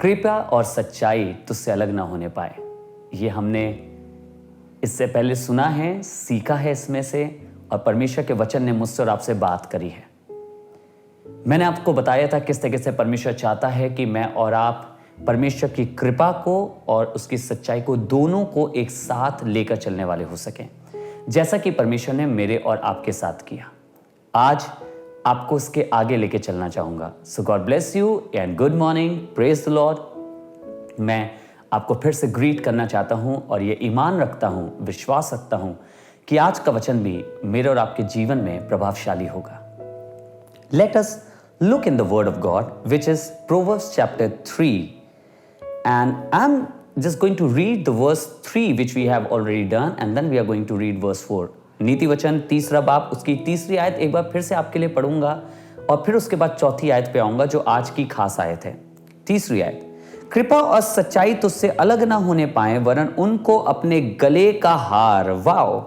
कृपा और सच्चाई तुझसे अलग ना होने पाए। ये हमने इससे पहले सुना है, सीखा है इसमें से, और परमेश्वर के वचन ने मुझसे और आपसे बात करी है। मैंने आपको बताया था किस तरीके से परमेश्वर चाहता है कि मैं और आप परमेश्वर की कृपा को और उसकी सच्चाई को दोनों को एक साथ लेकर चलने वाले हो सकें, जैसा कि परमेश्वर ने मेरे और आपके साथ किया। आज आपको उसके आगे लेके चलना चाहूंगा। So God bless you and good morning, praise the Lord. मैं आपको फिर से ग्रीट करना चाहता हूं और ये ईमान रखता हूं, विश्वास रखता हूं कि आज का वचन भी मेरे और आपके जीवन में प्रभावशाली होगा। Let us look in the word of God, which is Proverbs chapter 3. And I'm just going to read the verse 3, which we have already done, and then we are going to read verse 4. नीति वचन 3 बाब, उसकी 3री आयत एक बार फिर से आपके लिए पढ़ूंगा और फिर उसके बाद 4थी आयत पे आऊंगा जो आज की खास आयत है। 3री आयत, कृपा और सच्चाई तुझसे अलग ना होने पाए, वरन उनको अपने गले का हार, वाओ,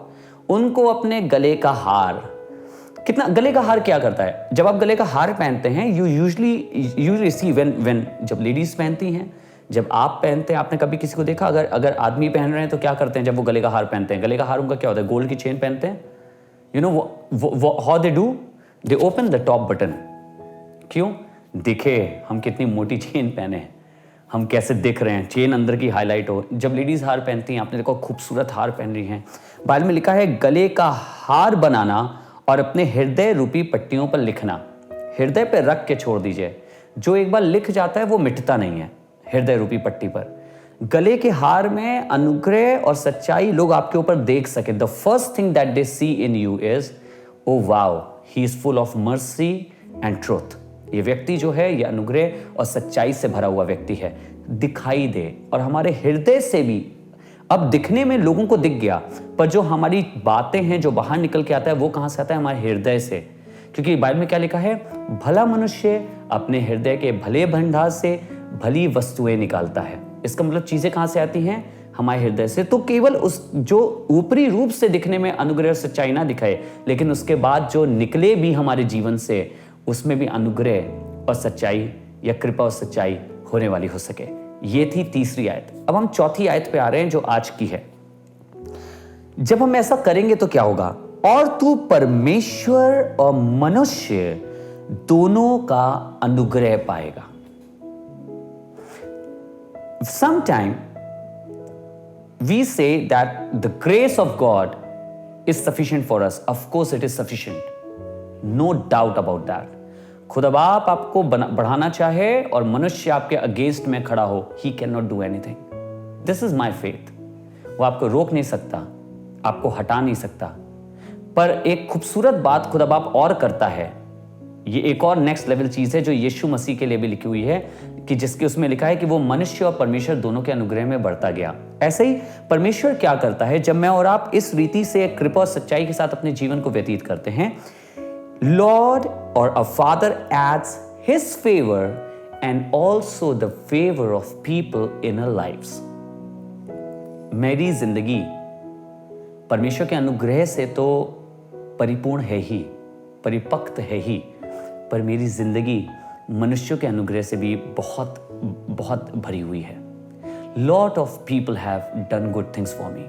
उनको अपने गले का हार। कितना गले का हार क्या करता है? जब आप गले का हार पहनते हैं, यू यूजुअली सी व्हेन जब लेडीज पहनती हैं, जब आप पहनते हैं, आपने कभी किसी को देखा अगर आदमी पहन रहे हैं तो क्या करते हैं जब वो गले का हार पहनते हैं? गले का हार उनका क्या होता है? गोल्ड की चेन पहनते हैं। You know how they do, they open the top button. क्यों? दिखे हम कितनी मोटी चेन पहने हैं, हम कैसे दिख रहे हैं, चेन अंदर की हाईलाइट हो। जब लेडीज हार पहनती हैं, आपने देखो खूबसूरत हार पहन रही हैं, बाइबल में लिखा है गले का हार बनाना और अपने हृदय रूपी पट्टियों पर लिखना। हृदय पर रख के छोड़ दीजिए, जो एक बार लिख जाता है वो मिटता नहीं है। हृदय रूपी पट्टी पर गले के हार में अनुग्रह और सच्चाई लोग आपके ऊपर देख सके। The first thing that they see in you is, oh wow, he is full of mercy and truth. ये व्यक्ति जो है, ये अनुग्रह और सच्चाई से भरा हुआ व्यक्ति है, दिखाई दे। और हमारे हृदय से भी, अब दिखने में लोगों को दिख गया, पर जो हमारी बातें हैं, जो बाहर निकल के आता है, वो कहां से आता है? हमारे हृदय से। क्योंकि बाइबल में क्या लिखा है? भला मनुष्य अपने हृदय के भले भंडार से भली वस्तुएं निकालता है। इसका मतलब चीजें कहां से आती हैं? हमारे हृदय से। तो केवल उस जो ऊपरी रूप से दिखने में अनुग्रह और सच्चाई ना दिखाए, लेकिन उसके बाद जो निकले भी हमारे जीवन से, उसमें भी अनुग्रह और सच्चाई या कृपा और सच्चाई होने वाली हो सके। ये थी 3री आयत। अब हम 4थी आयत पे आ रहे हैं जो आज की है। जब हम ऐसा करेंगे तो क्या होगा? और तू परमेश्वर और मनुष्य दोनों का अनुग्रह पाएगा। Sometime we say that the grace of God is sufficient for us. Of course it is sufficient. No doubt about that. खुद अब आपको बढ़ाना चाहे और मनुष्य आपके अगेंस्ट में खड़ा हो, he cannot do anything. This is my faith. वो आपको रोक नहीं सकता, आपको हटा नहीं सकता। पर एक खूबसूरत बात खुद अब आप और करता है। ये एक और नेक्स्ट लेवल चीज है जो यीशु मसीह के लिए भी लिखी हुई है, कि जिसके उसमें लिखा है कि वो मनुष्य और परमेश्वर दोनों के अनुग्रह में बढ़ता गया। ऐसे ही परमेश्वर क्या करता है जब मैं और आप इस रीति से कृपा और सच्चाई के साथ अपने जीवन को व्यतीत करते हैं? Lord or a father adds his favor and also the favor of people in our lives. मेरी जिंदगी परमेश्वर के अनुग्रह से तो परिपूर्ण है ही, परिपक्व है ही, पर मेरी जिंदगी मनुष्यों के अनुग्रह से भी बहुत बहुत भरी हुई है। Lot of people have done good things for me.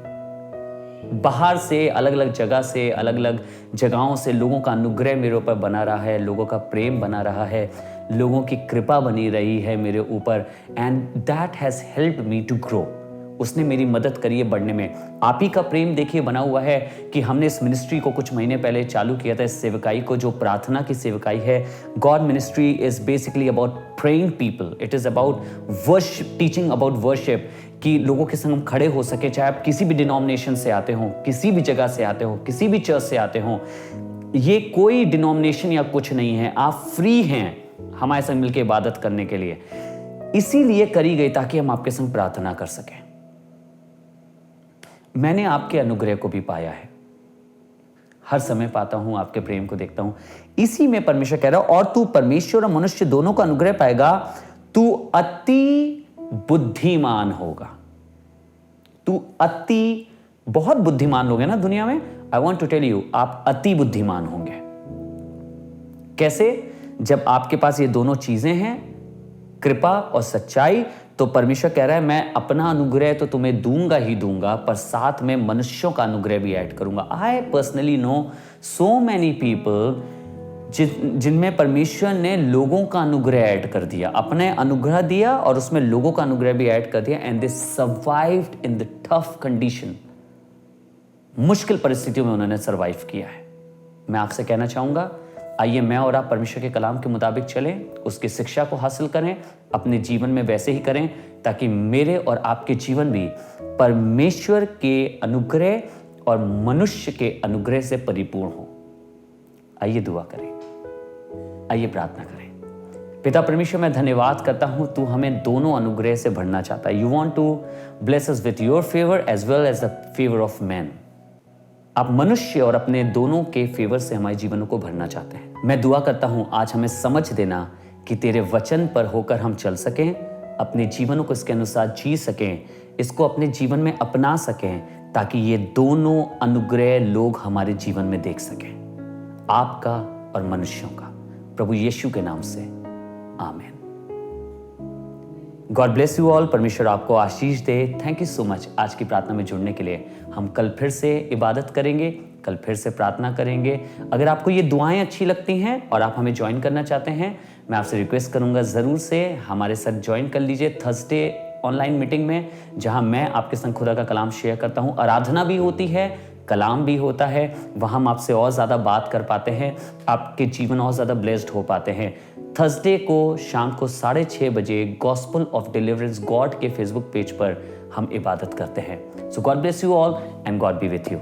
बाहर से, अलग अलग जगह से, अलग अलग जगहों से लोगों का अनुग्रह मेरे ऊपर बना रहा है, लोगों का प्रेम बना रहा है, लोगों की कृपा बनी रही है मेरे ऊपर, and that has helped me to grow. उसने मेरी मदद करी है बढ़ने में। आप ही का प्रेम देखिए बना हुआ है कि हमने इस मिनिस्ट्री को कुछ महीने पहले चालू किया था, इस सेवकाई को, जो प्रार्थना की सेवकाई है। God ministry is basically about praying people, it is about worship, teaching about worship, कि लोगों के संग हम खड़े हो सके, चाहे आप किसी भी डिनोमिनेशन से आते हो, किसी भी जगह से आते हो, किसी भी चर्च से आते हो। ये कोई डिनोमिनेशन या कुछ नहीं है, आप फ्री हैं हमारे संग मिलकर इबादत करने के लिए। इसीलिए करी गई ताकि हम आपके संग प्रार्थना कर सकें। मैंने आपके अनुग्रह को भी पाया है, हर समय पाता हूं, आपके प्रेम को देखता हूं। इसी में परमेश्वर कह रहा है, और तू परमेश्वर और मनुष्य दोनों का अनुग्रह पाएगा, तू अति बुद्धिमान होगा। तू अति, बहुत बुद्धिमान लोग हैं ना दुनिया में। I want to tell you, आप अति बुद्धिमान होंगे। कैसे? जब आपके पास ये दोनों चीजें हैं, कृपा और सच्चाई, तो परमेश्वर कह रहा है मैं अपना अनुग्रह तो तुम्हें दूंगा ही दूंगा, पर साथ में मनुष्यों का अनुग्रह भी ऐड करूंगा। I personally know so many people जिनमें परमेश्वर ने लोगों का अनुग्रह ऐड कर दिया, अपने अनुग्रह दिया और उसमें लोगों का अनुग्रह भी ऐड कर दिया, and they survived in the tough condition. मुश्किल परिस्थितियों में उन्होंने सर्वाइव किया है। मैं आपसे कहना चाहूंगा, आइए मैं और आप परमेश्वर के कलाम के मुताबिक चलें, उसकी शिक्षा को हासिल करें, अपने जीवन में वैसे ही करें, ताकि मेरे और आपके जीवन भी परमेश्वर के अनुग्रह और मनुष्य के अनुग्रह से परिपूर्ण हो। आइए दुआ करें, आइए प्रार्थना करें। पिता परमेश्वर, मैं धन्यवाद करता हूं, तू हमें दोनों अनुग्रह से भरना चाहता है। You want to bless us with your favour as well as the favour of man. आप मनुष्य और अपने दोनों के फेवर से हमारे जीवन को भरना चाहते हैं। मैं दुआ करता हूं आज हमें समझ देना कि तेरे वचन पर होकर हम चल सकें, अपने जीवनों को इसके अनुसार जी सकें, इसको अपने जीवन में अपना सकें, ताकि ये दोनों अनुग्रह लोग हमारे जीवन में देख सकें, आपका और मनुष्यों का। प्रभु यीशु के नाम से आमीन। God bless you all. परमेश्वर आपको आशीष दे। थैंक यू सो मच आज की प्रार्थना में जुड़ने के लिए। हम कल फिर से इबादत करेंगे, कल फिर से प्रार्थना करेंगे। अगर आपको ये दुआएं अच्छी लगती हैं और आप हमें ज्वाइन करना चाहते हैं, मैं आपसे रिक्वेस्ट करूंगा ज़रूर से हमारे साथ ज्वाइन कर लीजिए थर्सडे ऑनलाइन मीटिंग में, जहां मैं आपके संग खुदा का कलाम शेयर करता हूं। आराधना भी होती है, कलाम भी होता है, वहाँ हम आपसे और ज़्यादा बात कर पाते हैं, आपके जीवन और ज़्यादा ब्लेस्ड हो पाते हैं। थर्सडे को शाम को 6:30 बजे गॉस्पल ऑफ डिलीवरेंस गॉड के फेसबुक पेज पर हम इबादत करते हैं। So God bless you all and God be with you.